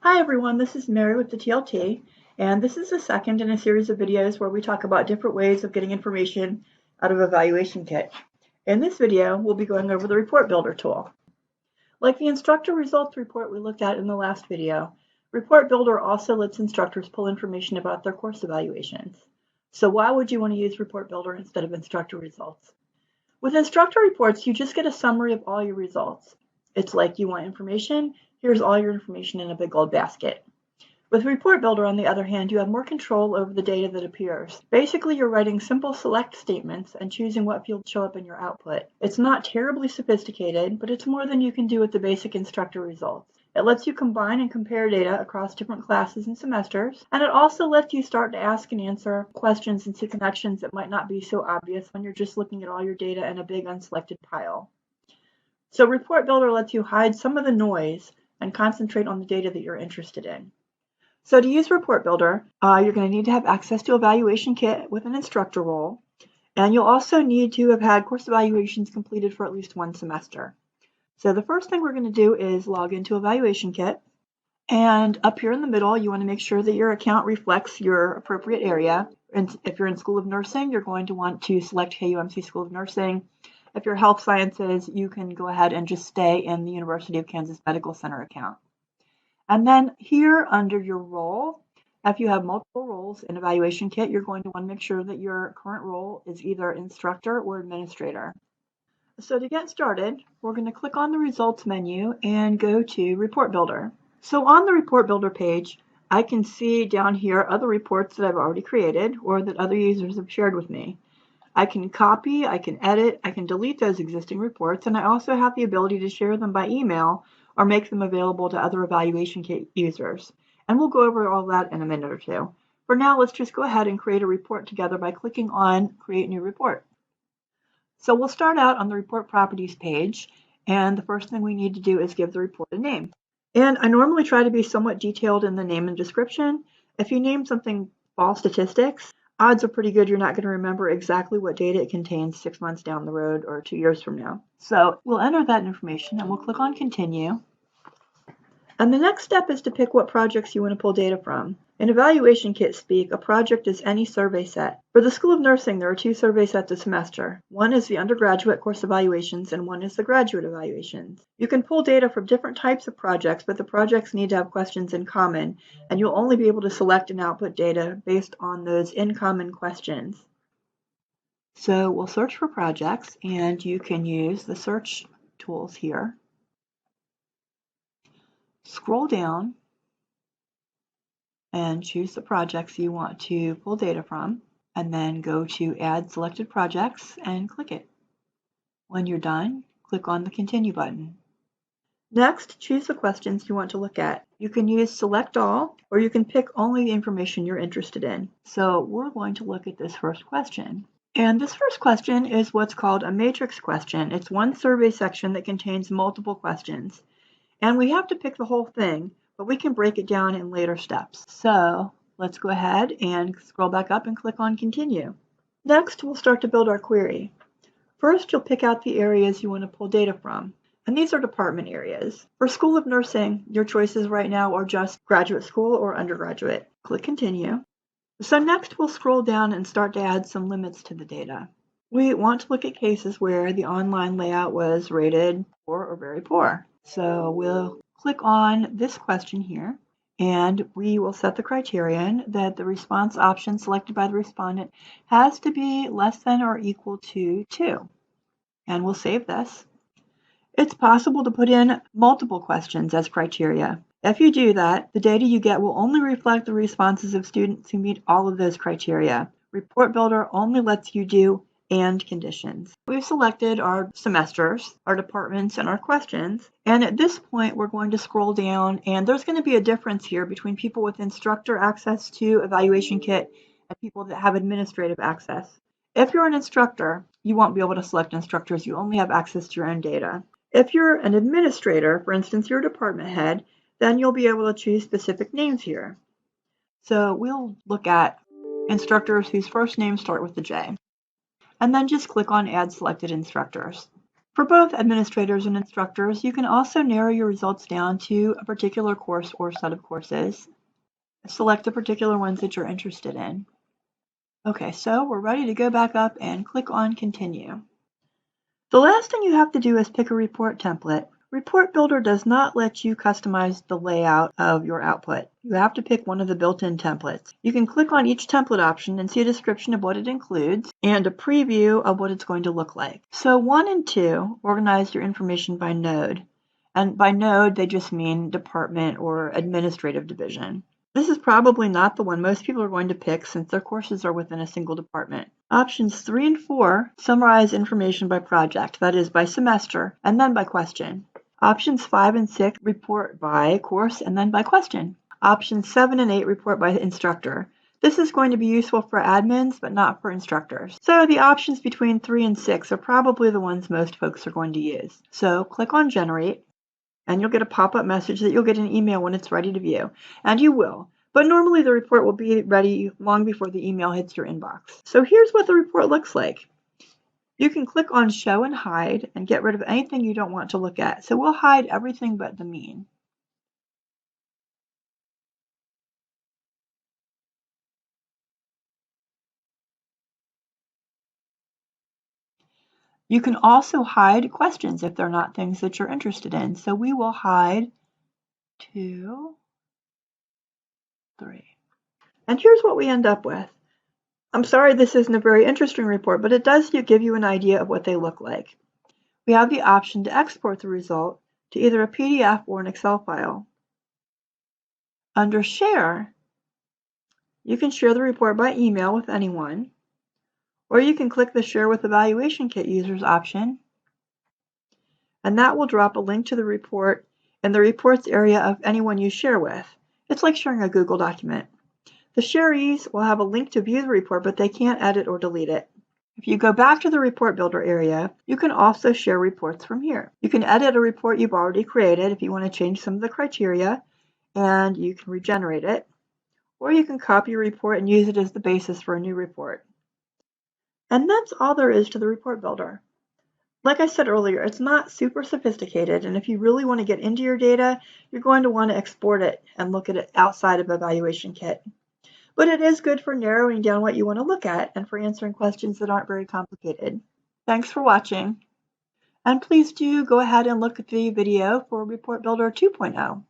Hi everyone, this is Mary with the TLT, and this is the second in a series of videos where we talk about different ways of getting information out of EvaluationKIT. In this video, we'll be going over the Report Builder tool. Like the instructor results report we looked at in the last video, Report Builder also lets instructors pull information about their course evaluations. So why would you want to use Report Builder instead of instructor results? With instructor reports, you just get a summary of all your results. It's like you want information, here's all your information in a big old basket. With Report Builder, on the other hand, you have more control over the data that appears. Basically, you're writing simple select statements and choosing what fields show up in your output. It's not terribly sophisticated, but it's more than you can do with the basic instructor results. It lets you combine and compare data across different classes and semesters, and it also lets you start to ask and answer questions and see connections that might not be so obvious when you're just looking at all your data in a big unselected pile. So Report Builder lets you hide some of the noise and concentrate on the data that you're interested in. So to use Report Builder, you're going to need to have access to EvaluationKIT with an instructor role, and you'll also need to have had course evaluations completed for at least one semester. So the first thing we're going to do is log into EvaluationKIT, and up here in the middle, you want to make sure that your account reflects your appropriate area. And if you're in School of Nursing, you're going to want to select KUMC School of Nursing. If you're Health Sciences, you can go ahead and just stay in the University of Kansas Medical Center account. And then here under your role, if you have multiple roles in EvaluationKIT, you're going to want to make sure that your current role is either instructor or administrator. So to get started, we're going to click on the results menu and go to Report Builder. So on the Report Builder page, I can see down here other reports that I've already created or that other users have shared with me. I can copy, I can edit, I can delete those existing reports, and I also have the ability to share them by email or make them available to other EvaluationKIT users. And we'll go over all that in a minute or two. For now, let's just go ahead and create a report together by clicking on Create New Report. So we'll start out on the Report Properties page, and the first thing we need to do is give the report a name. And I normally try to be somewhat detailed in the name and description. If you name something Fall Statistics, odds are pretty good you're not going to remember exactly what data it contains 6 months down the road or 2 years from now. So we'll enter that information and we'll click on Continue. And the next step is to pick what projects you want to pull data from. In EvaluationKIT speak, a project is any survey set. For the School of Nursing, there are 2 survey sets a semester. One is the undergraduate course evaluations and one is the graduate evaluations. You can pull data from different types of projects, but the projects need to have questions in common, and you'll only be able to select and output data based on those in common questions. So we'll search for projects, and you can use the search tools here. Scroll down and choose the projects you want to pull data from, and then go to Add Selected Projects and click it. When you're done, click on the Continue button. Next, choose the questions you want to look at. You can use Select All, or you can pick only the information you're interested in. So we're going to look at this first question. And this first question is what's called a matrix question. It's one survey section that contains multiple questions. And we have to pick the whole thing, but we can break it down in later steps. So let's go ahead and scroll back up and click on Continue. Next, we'll start to build our query. First, you'll pick out the areas you want to pull data from. And these are department areas. For School of Nursing, your choices right now are just graduate school or undergraduate. Click Continue. So next, we'll scroll down and start to add some limits to the data. We want to look at cases where the online layout was rated poor or very poor. So we'll click on this question here, and we will set the criterion that the response option selected by the respondent has to be less than or equal to 2. And we'll save this. It's possible to put in multiple questions as criteria. If you do that, the data you get will only reflect the responses of students who meet all of those criteria. Report Builder only lets you do and conditions. We've selected our semesters, our departments, and our questions. And at this point, we're going to scroll down, and there's going to be a difference here between people with instructor access to EvaluationKIT and people that have administrative access. If you're an instructor, you won't be able to select instructors. You only have access to your own data. If you're an administrator, for instance, you're a department head, then you'll be able to choose specific names here. So we'll look at instructors whose first names start with a J. And then just click on Add Selected Instructors. For both administrators and instructors, you can also narrow your results down to a particular course or set of courses. Select the particular ones that you're interested in. Okay, so we're ready to go back up and click on Continue. The last thing you have to do is pick a report template. Report Builder does not let you customize the layout of your output. You have to pick one of the built-in templates. You can click on each template option and see a description of what it includes and a preview of what it's going to look like. So 1 and 2 organize your information by node. And by node, they just mean department or administrative division. This is probably not the one most people are going to pick since their courses are within a single department. Options 3 and 4 summarize information by project, that is by semester, and then by question. Options 5 and 6 report by course and then by question. Options 7 and 8 report by instructor. This is going to be useful for admins, but not for instructors. So the options between 3 and 6 are probably the ones most folks are going to use. So click on Generate, and you'll get a pop-up message that you'll get an email when it's ready to view. And you will. But normally the report will be ready long before the email hits your inbox. So here's what the report looks like. You can click on Show and Hide and get rid of anything you don't want to look at. So we'll hide everything but the mean. You can also hide questions if they're not things that you're interested in. So we will hide 2, 3. And here's what we end up with. I'm sorry this isn't a very interesting report, but it does give you an idea of what they look like. We have the option to export the result to either a PDF or an Excel file. Under Share, you can share the report by email with anyone, or you can click the Share with EvaluationKIT users option, and that will drop a link to the report in the reports area of anyone you share with. It's like sharing a Google document. The sharees will have a link to view the report, but they can't edit or delete it. If you go back to the Report Builder area, you can also share reports from here. You can edit a report you've already created if you want to change some of the criteria, and you can regenerate it. Or you can copy your report and use it as the basis for a new report. And that's all there is to the Report Builder. Like I said earlier, it's not super sophisticated, and if you really want to get into your data, you're going to want to export it and look at it outside of EvaluationKIT. But it is good for narrowing down what you want to look at and for answering questions that aren't very complicated. Thanks for watching. And please do go ahead and look at the video for Report Builder 2.0.